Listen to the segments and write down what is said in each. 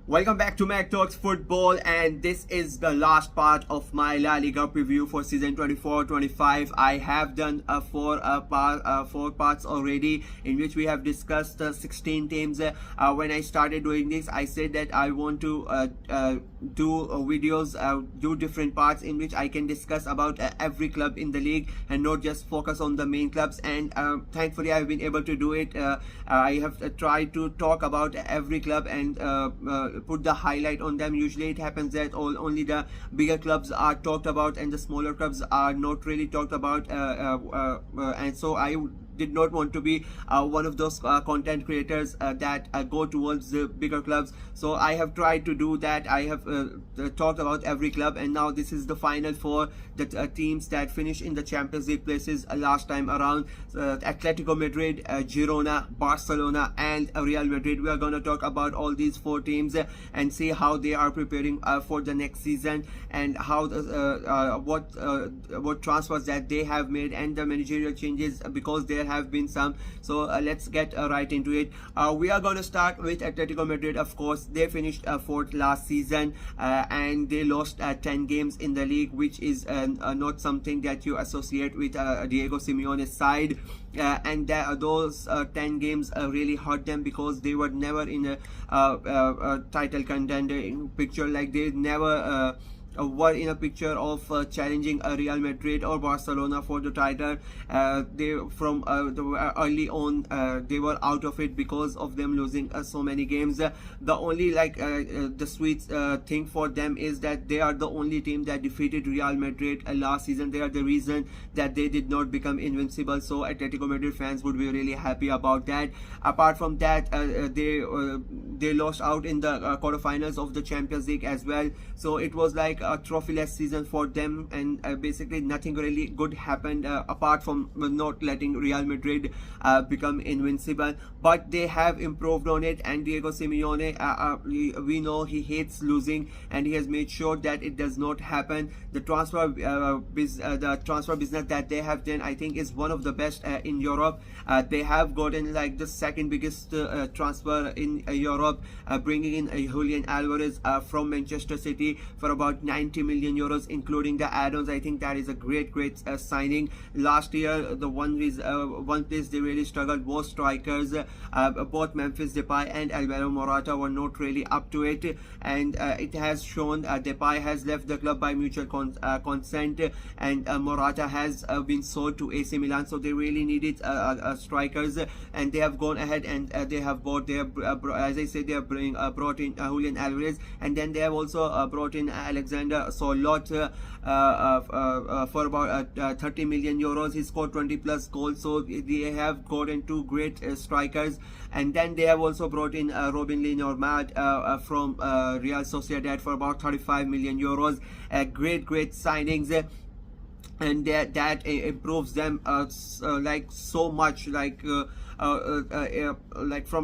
Welcome back to Mac Talks Football, and this is the last part of my La Liga preview for season 24-25. I have done four parts already, in which we have discussed 16 teams. When I started doing this, I said that I want to do videos, do different parts in which I can discuss about every club in the league and not just focus on the main clubs. And thankfully, I've been able to do it. I have tried to talk about every club and put the highlight on them. Usually it happens that only the bigger clubs are talked about and the smaller clubs are not really talked about, and so I did not want to be one of those content creators that go towards the bigger clubs. So I have tried to do that. I have talked about every club, and now this is the final for the teams that finished in the Champions League places last time around. Atletico Madrid, Girona, Barcelona and Real Madrid. We are going to talk about all these four teams and see how they are preparing for the next season, and how what transfers that they have made and the managerial changes, because there have been some. So let's get right into it. We are going to start with Atletico Madrid. Of course, they finished fourth last season, and they lost 10 games in the league, which is not something that you associate with Diego Simeone's side. And those 10 games really hurt them, because they were never in a title contender picture. Like, they never were in a picture of challenging Real Madrid or Barcelona for the title. They from the early on they were out of it because of them losing so many games. The only the sweet thing for them is that they are the only team that defeated Real Madrid last season. They are the reason that they did not become invincible, so Atletico Madrid fans would be really happy about that. Apart from that, they lost out in the quarterfinals of the Champions League as well, so it was like a trophyless season for them, and basically nothing really good happened apart from not letting Real Madrid become invincible. But they have improved on it, and Diego Simeone, we know he hates losing, and he has made sure that it does not happen. The transfer business that they have done, I think, is one of the best in Europe. They have gotten like the second biggest transfer in Europe, bringing in Julian Alvarez from Manchester City for about 90 million euros, including the add-ons. I think that is a great signing. Last year, the one place they really struggled was strikers. Both Memphis Depay and Alvaro Morata were not really up to it, and it has shown. Depay has left the club by mutual consent, and Morata has been sold to AC Milan, so they really needed strikers, and they have gone ahead and they have bought their as I said, they have brought in Julian Alvarez, and then they have also brought in Alexander Solot for about 30 million euros. He scored 20 plus goals, so they have gotten two great strikers. And then they have also brought in Robin Lenormand from Real Sociedad for about 35 million euros. Great signings. And that improves them like so much, like from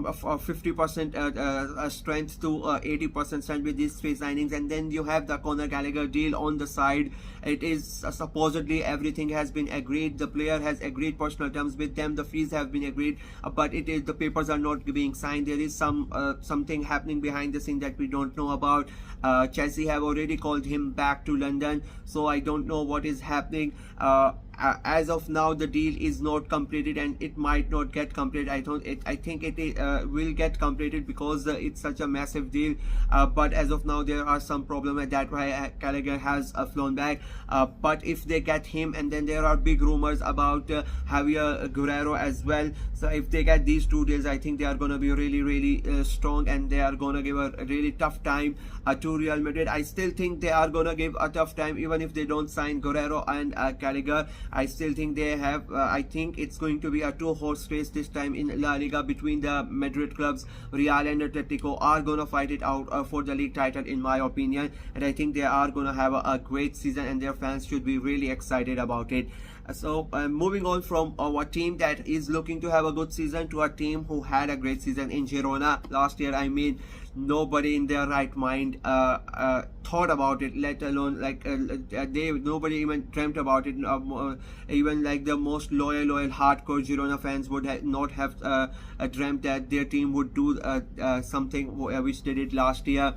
50% strength to 80% strength with these three signings. And then you have the Conor Gallagher deal on the side. It is supposedly everything has been agreed. The player has agreed personal terms with them. The fees have been agreed, but it is, the papers are not being signed. There is something happening behind the scene that we don't know about. Chelsea have already called him back to London, so I don't know what is happening. As of now, the deal is not completed, and it might not get completed. I think it will get completed because it's such a massive deal. But as of now, there are some problems, and that's why Gallagher has flown back. But if they get him, and then there are big rumors about Javier Guerrero as well. So if they get these two deals, I think they are going to be really strong, and they are going to give a really tough time to Real Madrid. I still think they are going to give a tough time, even if they don't sign Guerrero and Gallagher. I still think they have. I think it's going to be a two-horse race this time in La Liga between the Madrid clubs. Real and Atletico are going to fight it out for the league title, in my opinion. And I think they are going to have a great season, and their fans should be really excited about it. So moving on from a team that is looking to have a good season to a team who had a great season in Girona last year. I mean, nobody in their right mind thought about it, let alone like nobody even dreamt about it. Even like the most loyal hardcore Girona fans would not have dreamt that their team would do something which they did last year.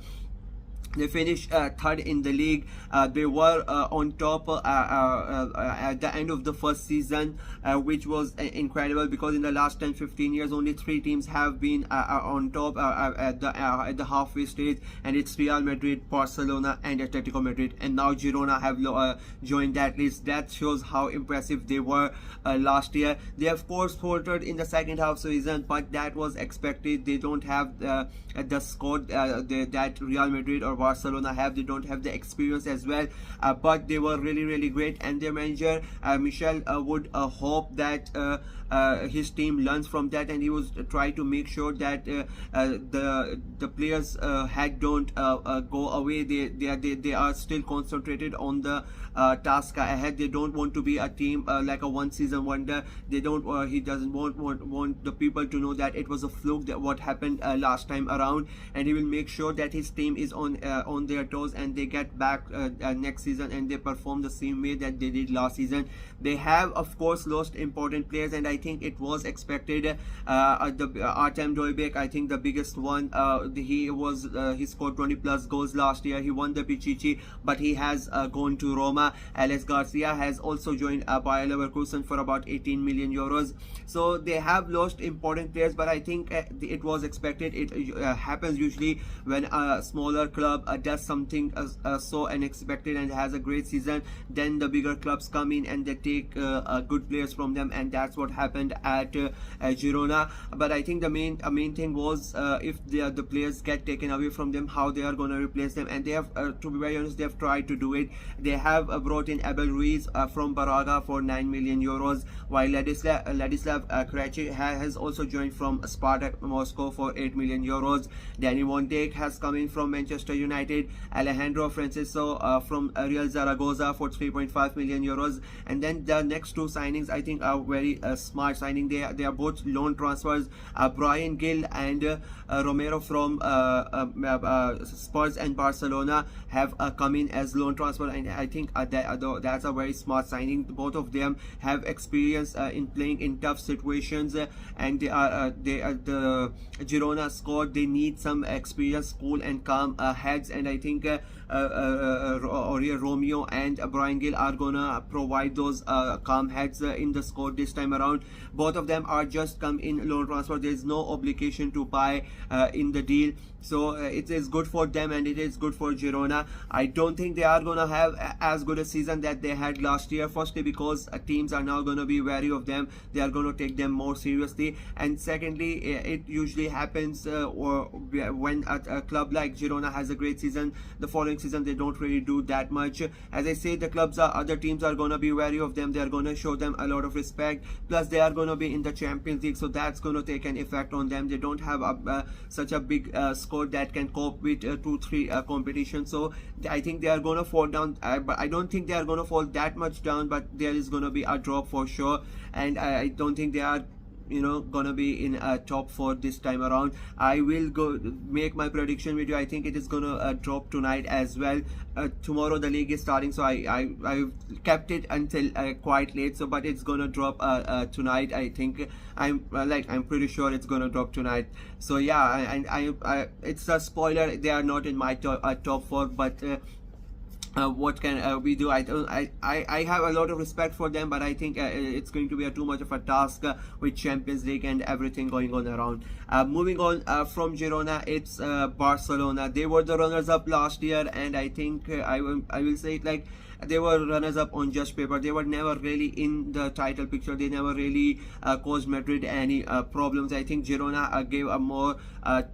They finished third in the league. They were on top at the end of the first season, which was incredible, because in the last 10-15 years only 3 teams have been on top at the halfway stage, and it's Real Madrid, Barcelona and Atletico Madrid, and now Girona have joined that list. That shows how impressive they were last year. They of course faltered in the second half season, but that was expected. They don't have the squad that Real Madrid or Barcelona have. They don't have the experience as well, but they were really great, and their manager Michel would hope that his team learns from that, and he was try to make sure that the players don't go away. They are still concentrated on the task ahead. They don't want to be a team like a one season wonder. They don't he doesn't want the people to know that it was a fluke, that what happened last time around, and he will make sure that his team is on their toes, and they get back next season and they perform the same way that they did last season. They have of course lost important players, and I think it was expected. Artem Doibek, I think the biggest one, he scored 20 plus goals last year. He won the Pichichi, but he has gone to Roma. Alex Garcia has also joined Bayer Leverkusen for about 18 million euros. So they have lost important players, but I think it was expected. It happens usually when a smaller club does something so unexpected and has a great season. Then the bigger clubs come in and they take good players from them, and that's what happened at Girona. But I think the main thing was if the players get taken away from them, how they are going to replace them, and they have to be very honest, they have tried to do it. They have brought in Abel Ruiz from Braga for 9 million euros, while Ladislav Krejci has also joined from Spartak Moscow for 8 million euros. Danny Van Dijk has come in from Manchester United. Alejandro Francisco from Real Zaragoza for 3.5 million euros. And then the next 2 signings I think are very smart signing. They are both loan transfers. Brian Gill and Romero from Spurs and Barcelona have come in as loan transfer, and I think that's a very smart signing. Both of them have experience in playing in tough situations, and the Girona squad, they need some experience, cool and calm heads, and I think Romeo and Brian Gill are gonna provide those calm heads in the squad this time around. Both of them are just come in loan transfer. There is no obligation to buy in the deal, so it is good for them and it is good for Girona. I don't think they are gonna have as good a season that they had last year, firstly because teams are now gonna be wary of them. They are gonna take them more seriously, and secondly it usually happens when a club like Girona has a great season, the following season they don't really do that much. As I say, the other teams are gonna be wary of them. They are gonna show them a lot of respect, plus they are gonna be in the Champions League, so that's gonna take an effect on them. They don't have such a big squad that can cope with 2-3 competitions, so I think they are gonna fall down, but I don't think they are gonna fall that much down, but there is gonna be a drop for sure, and I don't think they are gonna be in top 4 this time around. I will go make my prediction video. I think it is gonna drop tonight as well. Tomorrow the league is starting, so I kept it until quite late, so but it's gonna drop tonight. I think I'm pretty sure it's gonna drop tonight. So yeah, and I it's a spoiler, they are not in my top 4, but what can we do? I have a lot of respect for them, but I think it's going to be too much of a task with Champions League and everything going on around. Moving on from Girona, it's Barcelona. They were the runners up last year, and I think I will say it like they were runners up on just paper. They were never really in the title picture. They never really caused Madrid any problems. I think Girona gave a more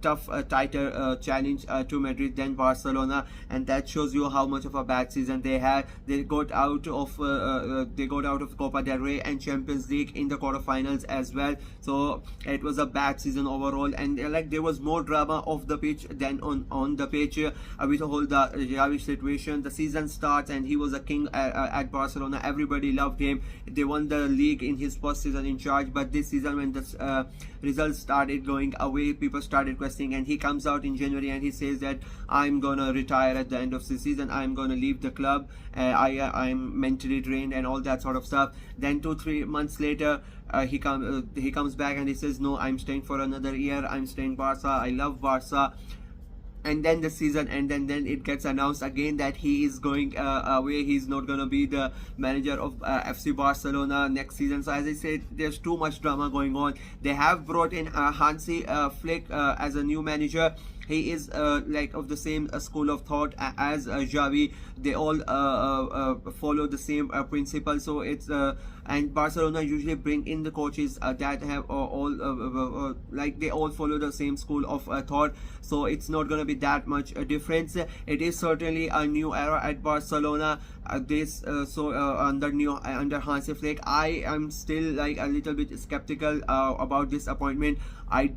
tough, tighter challenge to Madrid than Barcelona, and that shows you how much of a bad season they had. They got out of Copa del Rey and Champions League in the quarterfinals as well. So it was a bad season overall, and there was more drama off the pitch than on the pitch with the whole Xavi situation. The season starts and he was a king at Barcelona. Everybody loved him. They won the league in his first season in charge, but this season when the results started going away, people started questioning, and he comes out in January and he says that I'm gonna retire at the end of the season, I'm gonna leave the club, I'm mentally drained and all that sort of stuff. Then 2-3 months later, he comes back and he says, no, I'm staying for another year, I'm staying Barca, I love Barca. And then the season ends, and then it gets announced again that he is going away. He's not going to be the manager of FC Barcelona next season. So as I said, there's too much drama going on. They have brought in Hansi Flick as a new manager. He is like of the same school of thought as Xavi. They all follow the same principle. So it's and Barcelona usually bring in the coaches that have all like they all follow the same school of thought. So it's not going to be that much difference. It is certainly a new era at Barcelona. Under Hansi Flick, I am still like a little bit skeptical about this appointment. I'm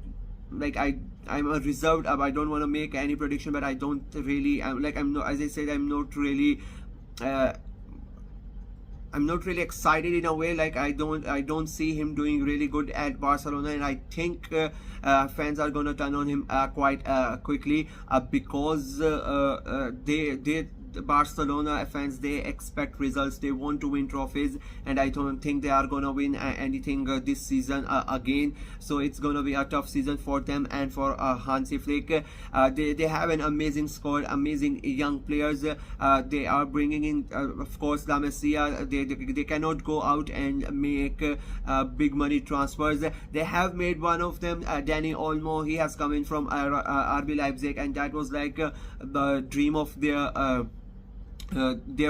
a reserved. I don't want to make any prediction, but I don't really. I'm not. As I said, I'm not really excited in a way. Like I don't see him doing really good at Barcelona, and I think fans are gonna turn on him quite quickly because the Barcelona fans, they expect results, they want to win trophies, and I don't think they are gonna win anything this season again. So it's gonna be a tough season for them and for Hansi Flick. They have an amazing squad, amazing young players. They are bringing in of course La Masia. They cannot go out and make big money transfers. They have made one of them, Dani Olmo. He has come in from RB Leipzig, and that was like the dream of their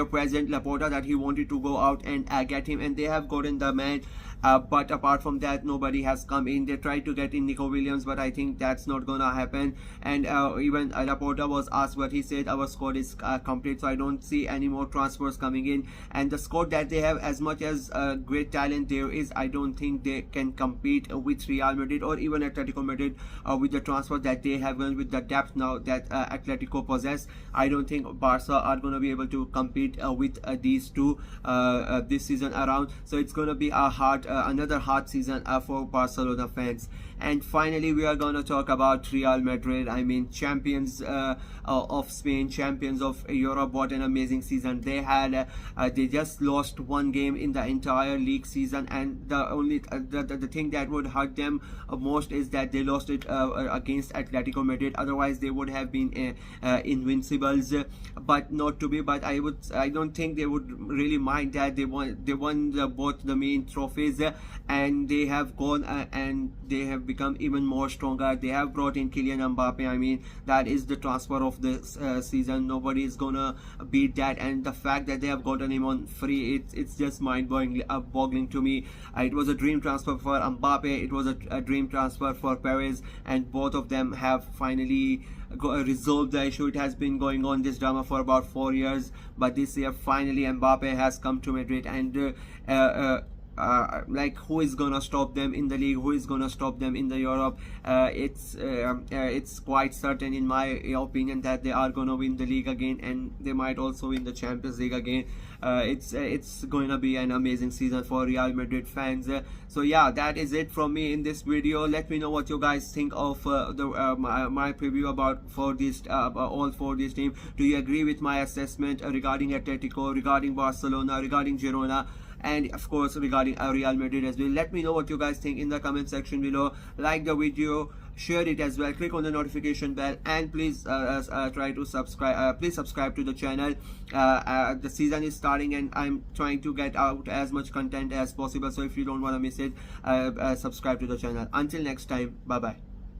president Laporta, that he wanted to go out and get him, and they have gotten the man. But apart from that, nobody has come in. They tried to get in Nico Williams, but I think that's not gonna happen. And even Laporta was asked, but he said our squad is complete, so I don't see any more transfers coming in. And the squad that they have, as much as great talent there is, I don't think they can compete with Real Madrid or even Atletico Madrid with the transfer that they have, and with the depth now that Atletico possess. I don't think Barca are going to be able to compete with these two this season around. So it's going to be a another hard season for Barcelona fans. And finally, we are going to talk about Real Madrid. I mean, champions of Spain, champions of Europe. What an amazing season they had. They just lost one game in the entire league season, and the thing that would hurt them most is that they lost it against Atletico Madrid. Otherwise, they would have been invincibles, but not to be. But I don't think they would really mind that. They won both the main trophies, and they have gone and they have become even more stronger. They have brought in Kylian Mbappe. I mean, that is the transfer of this season. Nobody is gonna beat that, and the fact that they have gotten him on free, it's just mind-boggling to me. It was a dream transfer for Mbappe, it was a dream transfer for Perez, and both of them have finally resolved the issue. It has been going on, this drama, for about 4 years, but this year finally Mbappe has come to Madrid, and like, who is gonna stop them in the league? Who is gonna stop them in the Europe? It's quite certain, in my opinion, that they are gonna win the league again, and they might also win the Champions League again. It's going to be an amazing season for Real Madrid fans. So yeah, that is it from me in this video. Let me know what you guys think of my preview about all four these teams. Do you agree with my assessment regarding Atletico, regarding Barcelona, regarding Girona, and of course regarding Real Madrid as well? Let me know what you guys think in the comment section below. Like the video, share it as well, click on the notification bell, and please try to subscribe. Please subscribe to the channel. The season is starting, and I'm trying to get out as much content as possible, so if you don't want to miss it, subscribe to the channel. Until next time, bye bye.